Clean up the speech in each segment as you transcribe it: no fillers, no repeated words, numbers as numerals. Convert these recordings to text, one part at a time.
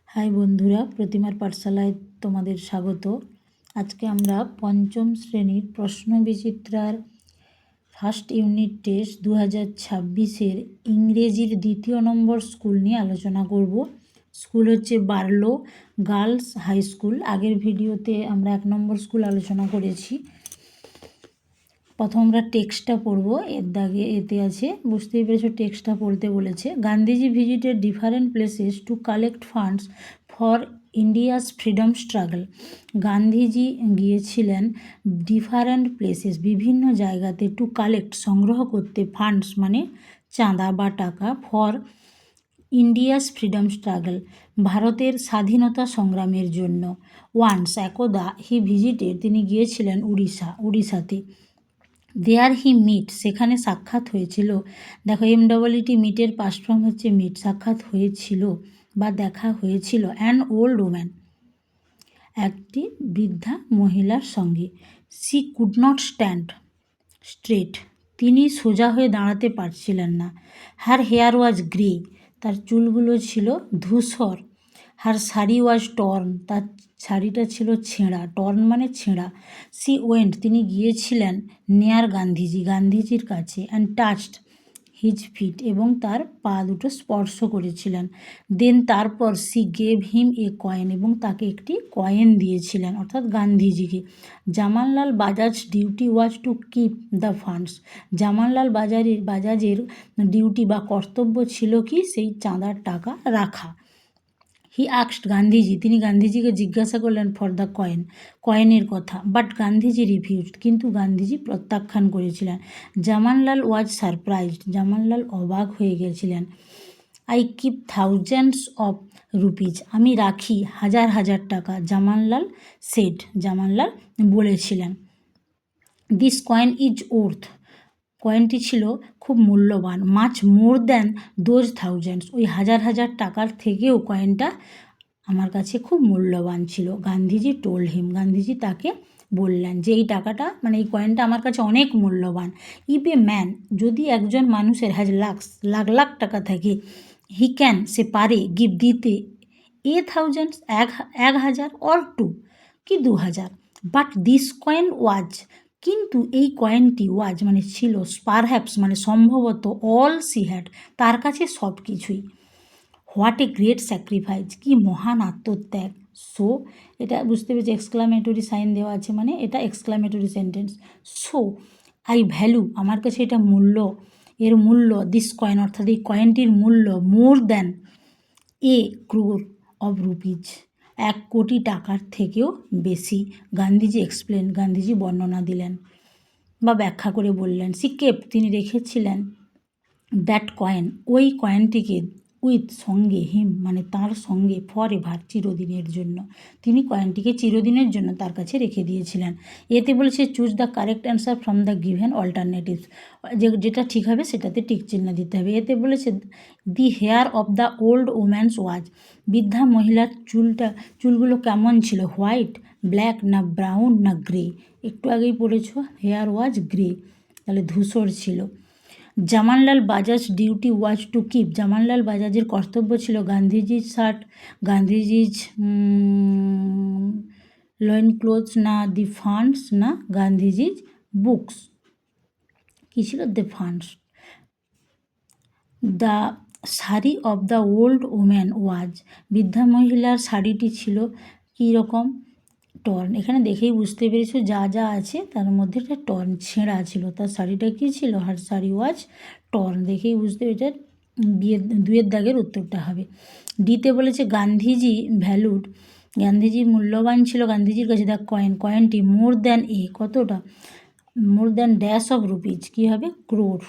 High বন্ধুরা, প্রতিমার পাঠশালায় তোমাদের স্বাগত। আজকে আমরা পঞ্চম শ্রেণীর প্রশ্ন বিচিত্রার ফার্স্ট ইউনিট টেস্ট 2026-এর ইংরেজির 2য় নম্বর স্কুল নিয়ে আলোচনা করব। স্কুল হচ্ছে বার্লো গার্লস হাই স্কুল। আগের ভিডিওতে আমরা 1 নম্বর স্কুল আলোচনা করেছি। প্রথম আমরা টেক্সটটা পড়বো। এর দাগে এতে আছে, বুঝতেই পেরেছো টেক্সটটা পড়তে বলেছে। Gandhiji visited different places to collect funds for India's freedom struggle. Gandhiji গিয়েছিলেন ডিফারেন্ট প্লেসেস, বিভিন্ন জায়গাতে, টু কালেক্ট সংগ্রহ করতে, ফান্ডস মানে চাঁদা বা টাকা, ফর ইন্ডিয়াস ফ্রিডম স্ট্রাগল ভারতের স্বাধীনতা সংগ্রামের জন্য। ওয়ান্স একদা হি ভিজিটেড তিনি গিয়েছিলেন উড়িষ্যাতে। দেয়ার হি মিট সেখানে সাক্ষাৎ হয়েছিল। দেখো MWT মিটের পাস্ট ফর্ম হচ্ছে মিট, সাক্ষাৎ হয়েছিল বা দেখা হয়েছিল। অ্যান ওল্ড ওম্যান একটি বৃদ্ধা মহিলার সঙ্গে। C could not stand straight তিনি সোজা হয়ে দাঁড়াতে পারছিলেন না। হার হেয়ার ওয়াজ গ্রে তার চুলগুলো ছিল ধূসর। হার শাড়ি ওয়াজ টর্ন তার শাড়িটা ছিল ছেঁড়া, টর্ন মানে ছেঁড়া। সি ওয়েন্ট তিনি গিয়েছিলেন নেয়ার গান্ধীজির কাছে। অ্যান্ড টাচড হিজ ফিট এবং তার পা দুটো স্পর্শ করেছিলেন। দেন তারপর she gave him a coin এবং তাকে একটি কয়েন দিয়েছিলেন, অর্থাৎ গান্ধীজিকে। Jamnalal Bajaj duty was to keep the funds Jamnalal বাজাজের ডিউটি বা কর্তব্য ছিল কি সেই চাঁদার টাকা রাখা। হি আস্কড গান্ধীজি তিনি গান্ধীজিকে জিজ্ঞাসা করলেন ফর দ্য কয়েনের কথা। বাট গান্ধীজি রিফিউজড কিন্তু গান্ধীজি প্রত্যাখ্যান করেছিলেন। জামানলাল ওয়াজ সারপ্রাইজড জামানলাল অবাক হয়ে গেছিলেন। I keep thousands of rupees আমি রাখি হাজার হাজার টাকা। জামানলাল জামানলাল বলেছিলেন। দিস কয়েন ইজ ওর্থ কয়েনটি ছিল খুব মূল্যবান। Much more than those thousands ওই হাজার হাজার টাকার থেকেও কয়েনটা আমার কাছে খুব মূল্যবান ছিল। গান্ধীজি টোল্ড হিম গান্ধীজি তাকে বললেন যে এই টাকাটা মানে এই কয়েনটা আমার কাছে অনেক মূল্যবান। ইফ এ ম্যান যদি একজন মানুষের হ্যাজ লাখ লাখ টাকা থাকে, হি ক্যান সে পারে গিভ দিতে থাউজেন্ডস এক হাজার অর টু কি 2000। বাট দিস কয়েন ওয়াজ কিন্তু এই কয়েনটি ওয়াজ মানে ছিল, পারহ্যাপস মানে সম্ভবত, অল সি হ্যাড তার কাছে সব কিছুই। হোয়াট এ গ্রেট স্যাক্রিফাইস কি মহান আত্মত্যাগ। সো এটা বুঝতে পেরেছি, এক্সক্লামেটরি সাইন দেওয়া আছে মানে এটা exclamatory sentence. So I value আমার কাছে এটা এর মূল্য দিস কয়েন অর্থাৎ এই কয়েনটির মূল্য more than a crore of rupees 1 কোটি টাকার থেকেও বেশি। গান্ধীজি বর্ণনা দিলেন বা ব্যাখ্যা করে বললেন। সি কেপ্ট তিনি রেখেছিলেন দ্যাট কয়েন ওই কয়েনটিকে, উইথ সঙ্গে, হিম মানে তার সঙ্গে, ফর এভার চিরদিনের জন্য তিনি কয়েনটিকে চিরদিনের জন্য তার কাছে রেখে দিয়েছিলেন। এতে বলেছে choose the correct answer from the given alternatives যেটা ঠিক হবে সেটাতে টিক চিহ্ন দিতে হবে। এতে বলেছে the hair of the old woman's was বৃদ্ধা মহিলার চুলগুলো কেমন ছিল, হোয়াইট, ব্ল্যাক না ব্রাউন না গ্রে। একটু আগেই পড়েছ হেয়ার ওয়াজ গ্রে, তাহলে ধূসর ছিল। Jamnalal Bajaj duty was to keep Jamnalal বাজাজের কর্তব্য ছিল গান্ধীজির শার্ট, গান্ধীজির লয়েন ক্লোথস না দি ফান্ডস না গান্ধীজির বুকস কী ছিল, the funds. The sari of the old woman was বৃদ্ধা মহিলার শাড়িটি ছিল কী রকম, টর্ন। এখানে দেখেই বুঝতে পেরেছো যা যা আছে তার মধ্যে একটা টর্ন ছেঁড়া ছিল, তার শাড়িটা কী ছিল, হার শাড়ি ওয়াজ টর্ন। দেখেই বুঝতে পেরেছে দুয়ের দাগের উত্তরটা হবে। ডিতে বলেছে গান্ধীজি ভ্যালুড গান্ধীজি মূল্যবান ছিল গান্ধীজির কাছে দ্য কয়েনটি মোর দ্যান কতটা, more than dash of rupees কী হবে, ক্রোর।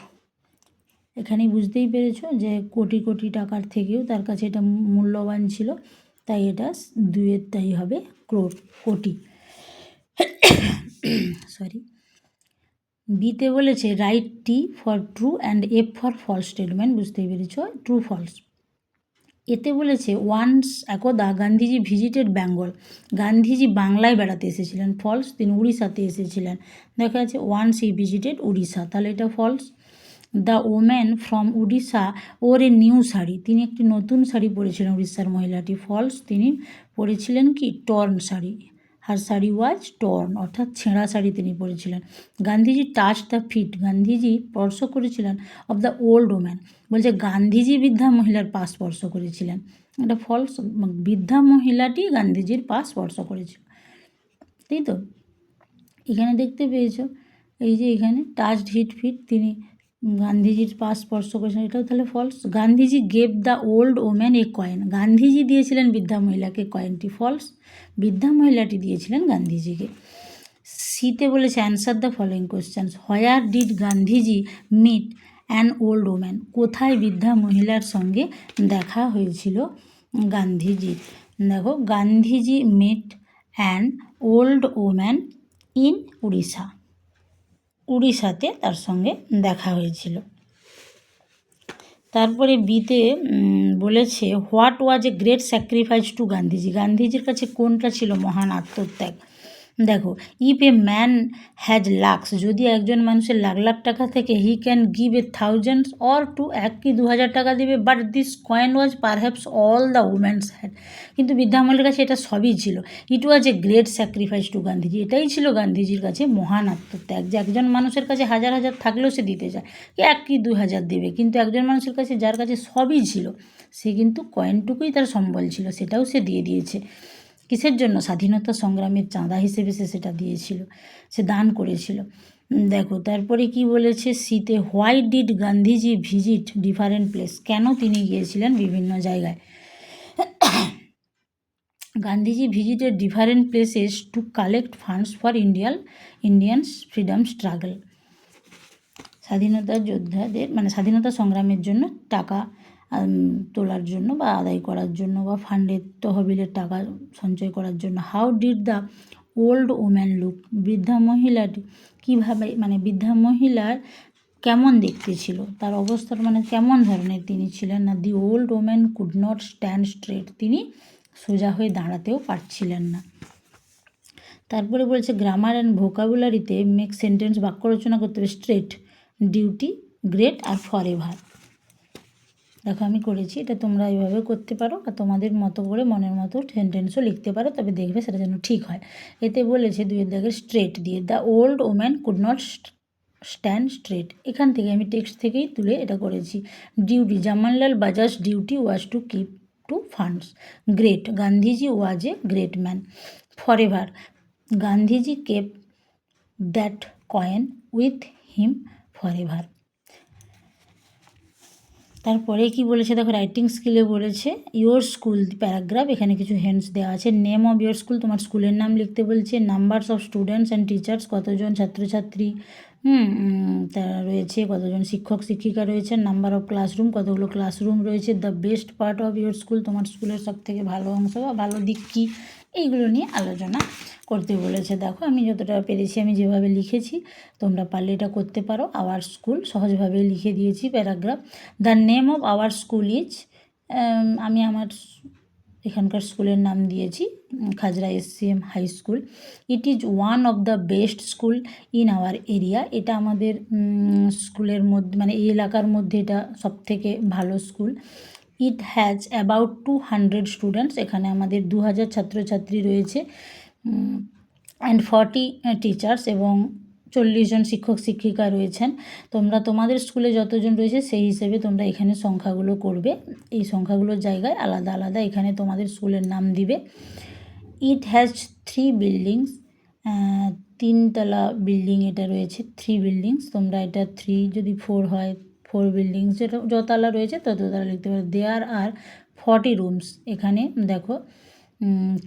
এখানেই বুঝতেই পেরেছো যে কোটি কোটি টাকার থেকেও তার কাছে এটা মূল্যবান ছিল, তাই এটা দুয়ের তাই হবে ক্রোর, কোটি। সরি। বিতে বলেছে write T for true and F for false statement, বুঝতেই পেরেছ ট্রু ফলস। এতে বলেছে ওয়ান্স একদা গান্ধীজি ভিজিটেড বেঙ্গল গান্ধীজি বাংলায় বেড়াতে এসেছিলেন। ফলস তিনি উড়িষ্যাতে এসেছিলেন। দেখা যাচ্ছে ওয়ান্স হি ভিজিটেড উড়িষ্যা, তাহলে এটা false. The woman from Orissa wore a new sari, তিনি একটি নতুন শাড়ি পরেছিলেন উড়িষ্যার মহিলাটি। ফলস, তিনি পরেছিলেন কি torn sari, her sari was torn, অর্থাৎ ছেঁড়া শাড়ি তিনি পরেছিলেন। Gandhiji touch the feet, Gandhiji স্পর্শ করেছিলেন অফ দ্য ওল্ড ওম্যান, বলছে গান্ধীজি বৃদ্ধা মহিলার পা স্পর্শ করেছিলেন, এটা ফলস, বৃদ্ধা মহিলাটি গান্ধীজির পা স্পর্শ করেছিল, তাই তো। এখানে দেখতে পেয়েছো এই যে এখানে টাচড হিট ফিট, তিনি গান্ধীজির পা স্পর্শ করেছেন, এটাও তাহলে false. Gandhiji gave the old woman a coin, Gandhiji দিয়েছিলেন বৃদ্ধা মহিলাকে কয়েনটি, ফলস, বৃদ্ধা মহিলাটি দিয়েছিলেন গান্ধীজিকে। সিতে বলেছে answer the following questions, where did Gandhiji meet an old woman, কোথায় বৃদ্ধা মহিলার সঙ্গে দেখা হয়েছিল গান্ধীজির। দেখো, Gandhiji meet an old woman in Orissa, উড়িষ্যাতে তার সঙ্গে দেখা হয়েছিল। তারপরে বিতে বলেছে what was a great sacrifice to Gandhiji, গান্ধীজির কাছে কোনটা ছিল মহান আত্মত্যাগ। দেখো, if a man has lakhs, যদি একজন মানুষের লাখ লাখ টাকা থেকে he can give a thousands or two, 1 কি 2000 টাকা দেবে, but this coin was perhaps all the woman's had, কিন্তু বৃদ্ধামলের কাছে এটা সবই ছিল। It was a great sacrifice to Gandhiji, এটাই ছিল গান্ধীজির কাছে মহান আত্মত্যাগ, যে একজন মানুষের কাছে হাজার হাজার থাকলেও সে দিতে চায়, 1 কি 2000 দেবে, কিন্তু একজন মানুষের কাছে যার কাছে সবই ছিল, সে কিন্তু কয়েনটুকুই তার সম্বল ছিল, সেটাও সে দিয়ে দিয়েছে। কিসের জন্য? স্বাধীনতা সংগ্রামের চাঁদা হিসেবে সে সেটা দিয়েছিল, সে দান করেছিল। দেখো, তারপরে কি বলেছে সিতে, why did Gandhiji visit different place, কেন তিনি গিয়েছিলেন বিভিন্ন জায়গায়। Gandhiji visited different places to collect funds for Indian freedom struggle, স্বাধীনতা যোদ্ধাদের মানে স্বাধীনতা সংগ্রামের জন্য টাকা তোলার জন্য বা আদায় করার জন্য বা ফান্ডের তহবিলের টাকা সঞ্চয় করার জন্য। How did the old woman look, বৃদ্ধা মহিলাটি কীভাবে, মানে বৃদ্ধা মহিলার কেমন দেখতে ছিল, তার অবস্থার মানে কেমন ধরনের তিনি ছিলেন না। The old woman could not stand straight, তিনি সোজা হয়ে দাঁড়াতেও পারছিলেন না। তারপরে বলছে গ্রামার অ্যান্ড ভোকাবুলারিতে মেক সেন্টেন্স, বাক্য রচনা করতে হবে স্ট্রেট, ডিউটি, গ্রেট আর ফরএভার। দেখো আমি করেছি, এটা তোমরা এইভাবে করতে পারো বা তোমাদের মতো করে মনের মতো সেন্টেন্সও লিখতে পারো, তবে দেখবে সেটা যেন ঠিক হয়। এতে বলেছে 2 দাগের স্ট্রেট দিয়ে, the old woman could not stand straight, এখান থেকে আমি টেক্সট থেকেই তুলে এটা করেছি। Duty, Jamnalal Bajaj duty was to keep to funds. Great, Gandhiji was a great man. Forever, Gandhiji kept that coin with him forever. তারপরে কি বলেছে দেখো, রাইটিং স্কিলে বলেছে ইয়োর স্কুল প্যারাগ্রাফ, এখানে কিছু হেন্টস দেওয়া আছে। নেম অফ ইয়োর স্কুল, তোমার স্কুলের নাম লিখতে বলছে। Numbers of students and teachers, কতজন ছাত্রছাত্রী তারা রয়েছে, কতজন শিক্ষক শিক্ষিকা রয়েছে। নাম্বার অফ ক্লাসরুম, কতগুলো ক্লাসরুম রয়েছে। The best part of your school, তোমার স্কুলের সবথেকে ভালো অংশ বা ভালো দিক কী, এইগুলো নিয়ে আলোচনা করতে বলেছে। দেখো আমি যতটা পেরেছি আমি যেভাবে লিখেছি, তোমরা পারলে এটা করতে পারো। আওয়ার স্কুল সহজভাবে লিখে দিয়েছি paragraph. The name of our school is, আমি আমার এখানকার স্কুলের নাম দিয়েছি Khajra SCM high school. It is one of the best school in our area, এটা আমাদের স্কুলের মধ্যে মানে এই এলাকার মধ্যে এটা সবথেকে ভালো school. It has about 200 students, এখানে আমাদের 2000 ছাত্রছাত্রী রয়েছে। অ্যান্ড 40 টিচার্স, এবং 40 জন শিক্ষক শিক্ষিকা রয়েছেন। তোমরা তোমাদের স্কুলে যতজন রয়েছে সেই হিসেবে তোমরা এখানে সংখ্যাগুলো করবে, এই সংখ্যাগুলোর জায়গায় আলাদা আলাদা এখানে তোমাদের স্কুলের নাম দিবে। ইট হ্যাজ 3 বিল্ডিংস, 3 তলা বিল্ডিং এটা রয়েছে, 3 বিল্ডিংস, তোমরা এটা 3 যদি 4 হয় 4 বিল্ডিংস, যেটা যতলা রয়েছে তততলা লিখতে পারো। দেয়ার আর 40 রুমস, এখানে দেখো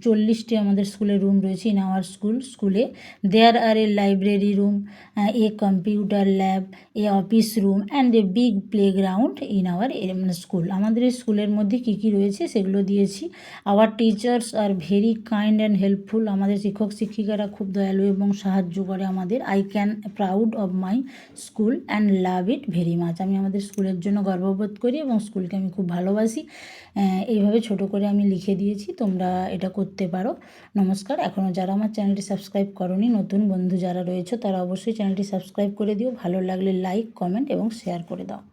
40টি আমাদের স্কুলে রুম রয়েছে ইন আওয়ার স্কুলে। There are a library room, a computer lab, a office room and a big playground in our school. আমাদের এই স্কুলের মধ্যে কী কী রয়েছে সেগুলো দিয়েছি। Our teachers are very kind and helpful, আমাদের শিক্ষক শিক্ষিকারা খুব দয়ালু এবং সাহায্য করে আমাদের। I can proud of my school and love it very much, আমি আমাদের স্কুলের জন্য গর্ববোধ করি এবং স্কুলকে আমি খুব ভালোবাসি। এইভাবে ছোট করে আমি লিখে দিয়েছি, তোমরা এটা করতে পারো। নমস্কার। এখনও যারা আমার চ্যানেলটি সাবস্ক্রাইব করোনি, নতুন বন্ধু যারা রয়েছে তারা অবশ্যই চ্যানেলটি সাবস্ক্রাইব করে দিও। ভালো লাগলে লাইক, কমেন্ট এবং শেয়ার করে দাও।